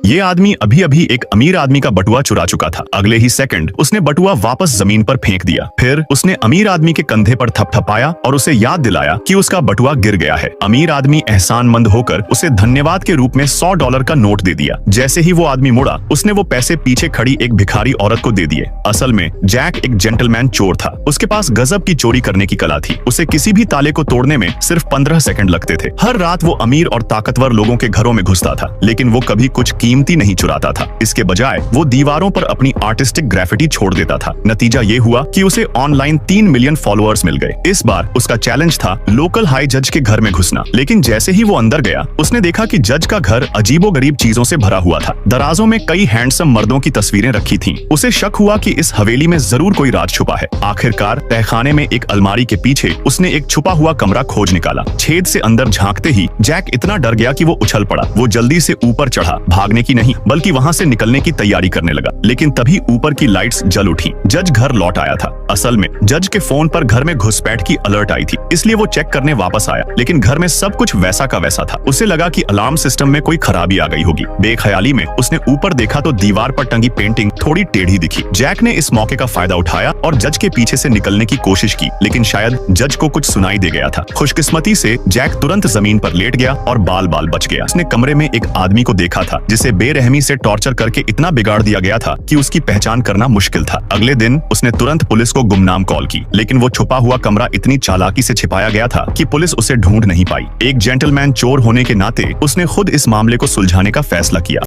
ये आदमी अभी अभी एक अमीर आदमी का बटुआ चुरा चुका था। अगले ही सेकंड उसने बटुआ वापस जमीन पर फेंक दिया। फिर उसने अमीर आदमी के कंधे पर थपथपाया और उसे याद दिलाया कि उसका बटुआ गिर गया है। अमीर आदमी एहसानमंद होकर उसे धन्यवाद के रूप में $100 का नोट दे दिया। जैसे ही वो आदमी मुड़ा, उसने वो पैसे पीछे खड़ी एक भिखारी औरत को दे दिए। असल में जैक एक जेंटलमैन चोर था। उसके पास गजब की चोरी करने की कला थी। उसे किसी भी ताले को तोड़ने में सिर्फ 15 सेकंड लगते थे। हर रात वो अमीर और ताकतवर लोगों के घरों में घुसता था, लेकिन वो कभी कुछ कीमती नहीं चुराता था। इसके बजाय वो दीवारों पर अपनी आर्टिस्टिक ग्राफिटी छोड़ देता था। नतीजा ये हुआ कि उसे ऑनलाइन 3 मिलियन फॉलोअर्स मिल गए। इस बार उसका चैलेंज था लोकल हाई जज के घर में घुसना। लेकिन जैसे ही वो अंदर गया, उसने देखा कि जज का घर अजीबोगरीब चीजों से भरा हुआ था। दराजों में कई हैंडसम मर्दों की तस्वीरें रखी थीं। उसे शक हुआ कि इस हवेली में जरूर कोई राज छुपा है। आखिरकार तहखाने में एक अलमारी के पीछे उसने एक छुपा हुआ कमरा खोज निकाला। छेद से अंदर झांकते ही जैक इतना डर गया कि वो उछल पड़ा। वो जल्दी से ऊपर चढ़ा, भागने की नहीं बल्कि वहां से निकलने की तैयारी करने लगा। लेकिन तभी ऊपर की लाइट्स जल उठी। जज घर लौट आया था। असल में जज के फोन पर घर में घुसपैठ की अलर्ट आई थी, इसलिए वो चेक करने वापस आया। लेकिन घर में सब कुछ वैसा का वैसा था। उसे लगा कि अलार्म सिस्टम में कोई खराबी आ गई होगी। बेख्याली में उसने ऊपर देखा तो दीवार पर टंगी पेंटिंग थोड़ी टेढ़ी दिखी। जैक ने इस मौके का फायदा उठाया और जज के पीछे से निकलने की कोशिश की, लेकिन शायद जज को कुछ सुनाई दे गया था। खुशकिस्मती से जैक तुरंत जमीन पर लेट गया और बाल बाल बच गया। उसने कमरे में एक आदमी को देखा था जिसे बेरहमी से टॉर्चर करके इतना बिगाड़ दिया गया था कि उसकी पहचान करना मुश्किल था। अगले दिन उसने तुरंत पुलिस को गुमनाम कॉल की, लेकिन वो छुपा हुआ कमरा इतनी चालाकी से छिपाया गया था कि पुलिस उसे ढूंढ नहीं पाई। एक जेंटलमैन चोर होने के नाते उसने खुद इस मामले को सुलझाने का फैसला किया।